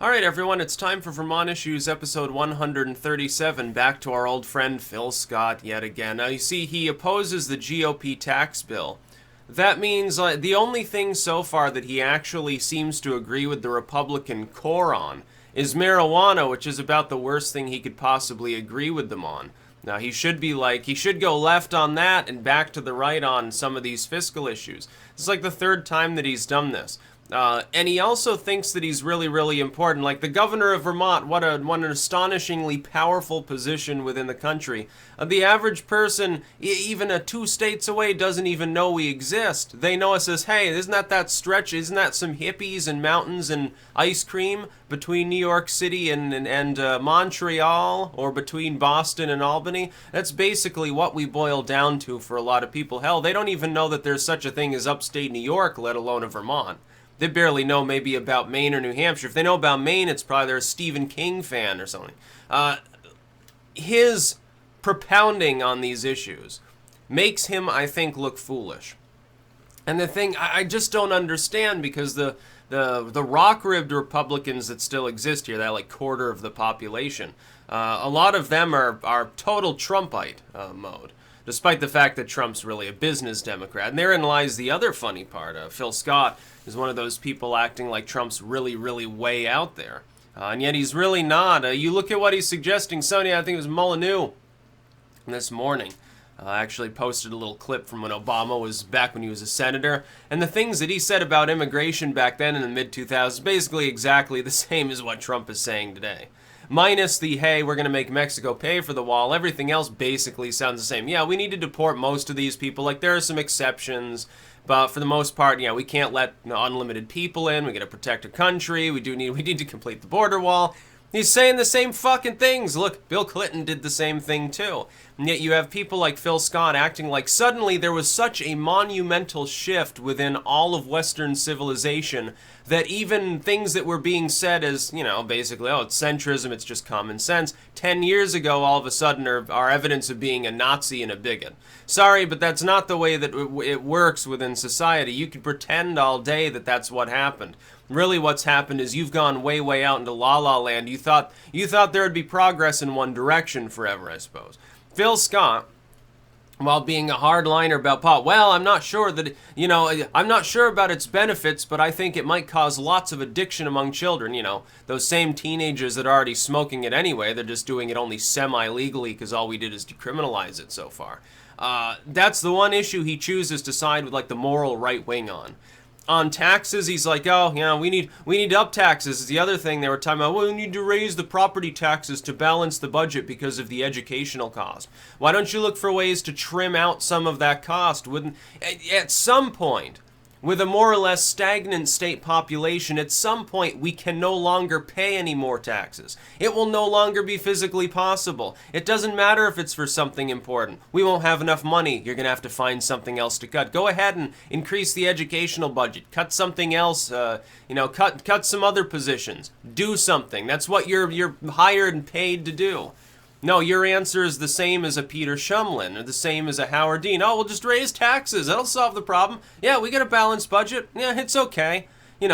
Alright everyone, it's time for Vermont Issues episode 137, back to our old friend Phil Scott yet again. Now you see, he opposes the GOP tax bill. That means the only thing so far that he actually seems to agree with the Republican core on is marijuana, which is about the worst thing he could possibly agree with them on. Now he should go left on that and back to the right on some of these fiscal issues. It's like the third time that he's done this. And he also thinks that he's really, really important. Like the governor of Vermont, what an astonishingly powerful position within the country. The average person, even 2 states away, doesn't even know we exist. They know us as, hey, isn't that stretch? Isn't that some hippies and mountains and ice cream between New York City and Montreal, or between Boston and Albany? That's basically what we boil down to for a lot of people. Hell, they don't even know that there's such a thing as upstate New York, let alone a Vermont. They barely know maybe about Maine or New Hampshire. If they know about Maine, it's probably they're a Stephen King fan or something. His propounding on these issues makes him, I think, look foolish. And the thing I just don't understand, because the rock-ribbed Republicans that still exist here, that like quarter of the population, a lot of them are total Trumpite mode. Despite the fact that Trump's really a business Democrat. And therein lies the other funny part. Phil Scott is one of those people acting like Trump's really, really way out there. And yet he's really not. You look at what he's suggesting. Sony, I think it was Molyneux this morning, actually posted a little clip from when Obama was back when he was a senator. And the things that he said about immigration back then in the mid-2000s, basically exactly the same as what Trump is saying today. Minus the, hey, we're going to make Mexico pay for the wall. Everything else basically sounds the same. Yeah, we need to deport most of these people. Like, there are some exceptions. But for the most part, yeah, we can't let unlimited people in. We got to protect our country. We need to complete the border wall. He's saying the same fucking things. Look, Bill Clinton did the same thing too. And yet you have people like Phil Scott acting like suddenly there was such a monumental shift within all of Western civilization that even things that were being said as, basically, oh, it's centrism, it's just common sense, 10 years ago all of a sudden are evidence of being a Nazi and a bigot. Sorry, but that's not the way that it works within society. You could pretend all day that that's what happened. Really what's happened is you've gone way, way out into la-la land. You thought there would be progress in one direction forever, I suppose. Phil Scott, while being a hardliner about pot, well, I'm not sure that, I'm not sure about its benefits, but I think it might cause lots of addiction among children. Those same teenagers that are already smoking it anyway, they're just doing it only semi-legally because all we did is decriminalize it so far. That's the one issue he chooses to side with, like, the moral right wing on. On taxes, he's like, oh, we need to up taxes. Is the other thing they were talking about. Well, we need to raise the property taxes to balance the budget because of the educational cost. Why don't you look for ways to trim out some of that cost? At some point, with a more or less stagnant state population, at some point we can no longer pay any more taxes. It will no longer be physically possible. It doesn't matter if it's for something important. We won't have enough money. You're going to have to find something else to cut. Go ahead and increase the educational budget. Cut something else. Cut some other positions. Do something. That's what you're hired and paid to do. No, your answer is the same as a Peter Shumlin or the same as a Howard Dean. Oh, we'll just raise taxes. That'll solve the problem. Yeah, we got a balanced budget. Yeah, it's okay.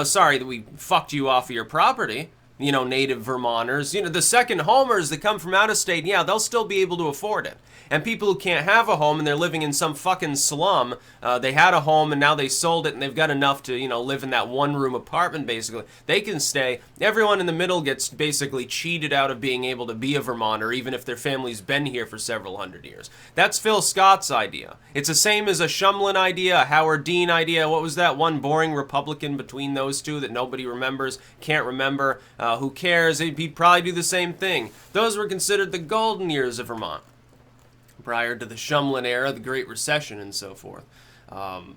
Sorry that we fucked you off of your property. Native Vermonters. The second homers that come from out of state, yeah, they'll still be able to afford it. And people who can't have a home and they're living in some fucking slum, they had a home and now they sold it and they've got enough to, live in that one-room apartment, basically. They can stay. Everyone in the middle gets basically cheated out of being able to be a Vermonter, even if their family's been here for several hundred years. That's Phil Scott's idea. It's the same as a Shumlin idea, a Howard Dean idea. What was that one boring Republican between those two that nobody remembers, can't remember? Who cares? He'd probably do the same thing. Those were considered the golden years of Vermont, prior to the Shumlin era, the Great Recession, and so forth. Come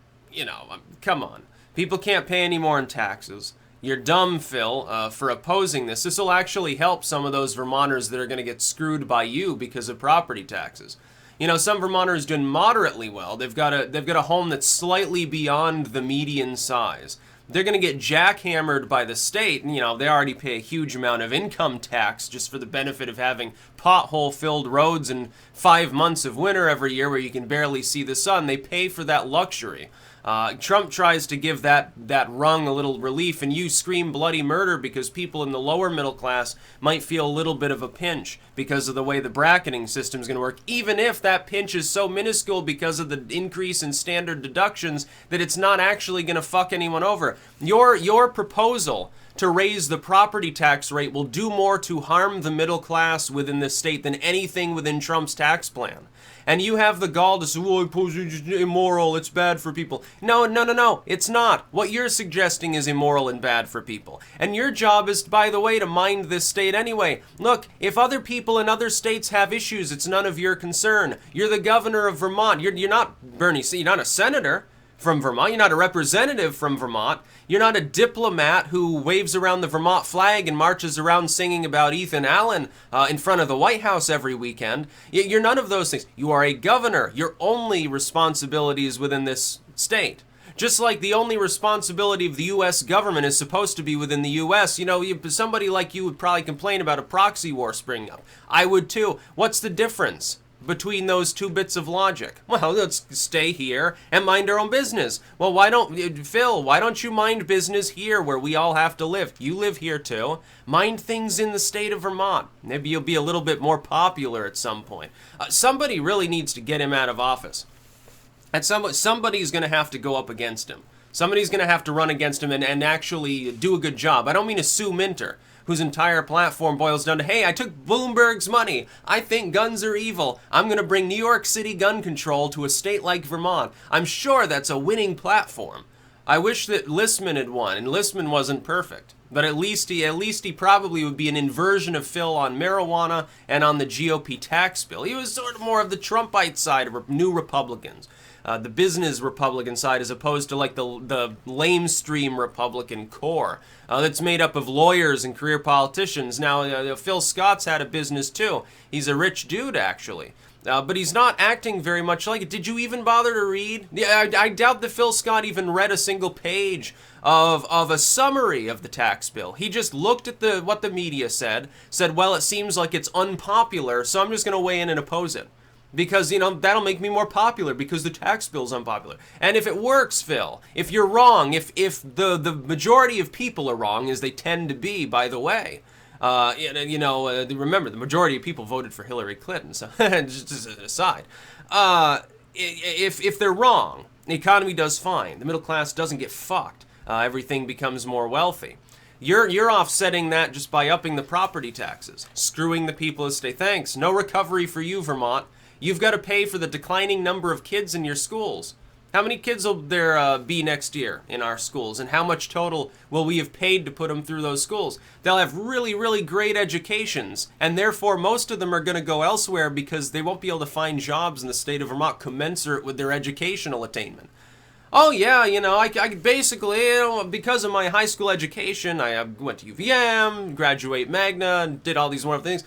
on. People can't pay any more in taxes. You're dumb, Phil, for opposing this. This will actually help some of those Vermonters that are going to get screwed by you because of property taxes. Some Vermonters doing moderately well. They've got a home that's slightly beyond the median size. They're going to get jackhammered by the state, and, they already pay a huge amount of income tax just for the benefit of having pothole-filled roads and 5 months of winter every year where you can barely see the sun. They pay for that luxury. Trump tries to give that rung a little relief, and you scream bloody murder because people in the lower middle class might feel a little bit of a pinch because of the way the bracketing system is going to work, even if that pinch is so minuscule because of the increase in standard deductions that it's not actually going to fuck anyone over. Your proposal to raise the property tax rate will do more to harm the middle class within this state than anything within Trump's tax plan. And you have the gall to say, well, it's immoral, it's bad for people. No, it's not. What you're suggesting is immoral and bad for people. And your job is, by the way, to mind this state anyway. Look, if other people in other states have issues, it's none of your concern. You're the governor of Vermont. You're not Bernie, you're not a senator from Vermont. You're not a representative from Vermont. You're not a diplomat who waves around the Vermont flag and marches around singing about Ethan Allen in front of the White House every weekend. You're none of those things. You are a governor. Your only responsibility is within this state. Just like the only responsibility of the U.S. government is supposed to be within the U.S. You know, somebody like you would probably complain about a proxy war springing up. I would too. What's the difference between those two bits of logic? Well, let's stay here and mind our own business. Well, Phil, why don't you mind business here where we all have to live? You live here too. Mind things in the state of Vermont. Maybe you'll be a little bit more popular at some point. Somebody really needs to get him out of office. And somebody's going to have to go up against him. Somebody's going to have to run against him and actually do a good job. I don't mean to Sue Minter, whose entire platform boils down to, hey, I took Bloomberg's money. I think guns are evil. I'm going to bring New York City gun control to a state like Vermont. I'm sure that's a winning platform. I wish that Listman had won, and Listman wasn't perfect. But at least he probably would be an inversion of Phil on marijuana and on the GOP tax bill. He was sort of more of the Trumpite side of New Republicans. The business Republican side, as opposed to like the lamestream Republican core that's made up of lawyers and career politicians. Now, Phil Scott's had a business too. He's a rich dude, actually. But he's not acting very much like it. Did you even bother to read? Yeah, I doubt that Phil Scott even read a single page of a summary of the tax bill. He just looked at what the media said, well, it seems like it's unpopular, so I'm just going to weigh in and oppose it. Because, you know, that'll make me more popular because the tax bill's unpopular. And if it works, Phil, if you're wrong, if the majority of people are wrong, as they tend to be, by the way, remember, the majority of people voted for Hillary Clinton, so just as an aside. If they're wrong, the economy does fine. The middle class doesn't get fucked. Everything becomes more wealthy. You're offsetting that just by upping the property taxes, screwing the people of state. Thanks. No recovery for you, Vermont. You've got to pay for the declining number of kids in your schools. How many kids will there be next year in our schools? And how much total will we have paid to put them through those schools? They'll have really, really great educations, and therefore most of them are going to go elsewhere because they won't be able to find jobs in the state of Vermont commensurate with their educational attainment. Oh yeah, I basically, because of my high school education, I went to UVM, graduate magna, did all these wonderful things.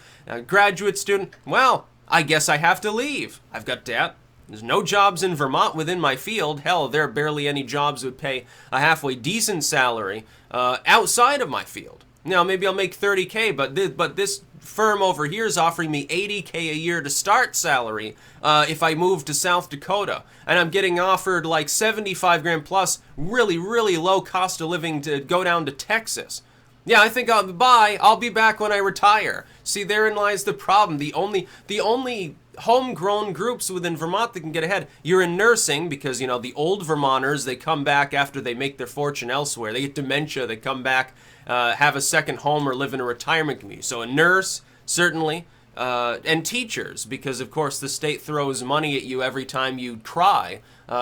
Graduate student, well, I guess I have to leave. I've got debt. There's no jobs in Vermont within my field. Hell, there are barely any jobs that would pay a halfway decent salary outside of my field. Now, maybe I'll make $30K, but this firm over here is offering me $80K a year to start salary if I move to South Dakota. And I'm getting offered like 75 grand plus really, really low cost of living to go down to Texas. Yeah, I think I'll be back when I retire. See, therein lies the problem. The only homegrown groups within Vermont that can get ahead. You're in nursing because, the old Vermonters, they come back after they make their fortune elsewhere. They get dementia, they come back, have a second home or live in a retirement community. So a nurse, certainly, and teachers, because of course the state throws money at you every time you cry,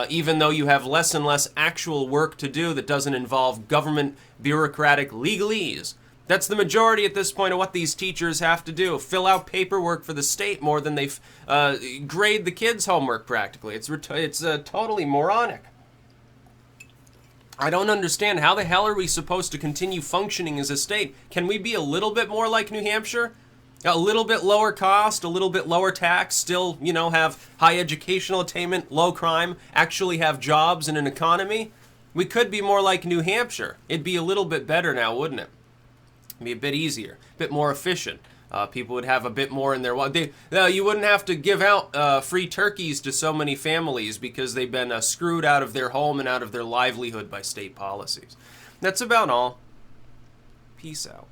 even though you have less and less actual work to do that doesn't involve government bureaucratic legalese. That's the majority at this point of what these teachers have to do. Fill out paperwork for the state more than they grade the kids' homework practically. It's totally moronic. I don't understand. How the hell are we supposed to continue functioning as a state? Can we be a little bit more like New Hampshire? A little bit lower cost, a little bit lower tax, still, have high educational attainment, low crime, actually have jobs and an economy? We could be more like New Hampshire. It'd be a little bit better now, wouldn't it? It'd be a bit easier, a bit more efficient. People would have a bit more in their wallet. You wouldn't have to give out free turkeys to so many families because they've been screwed out of their home and out of their livelihood by state policies. That's about all. Peace out.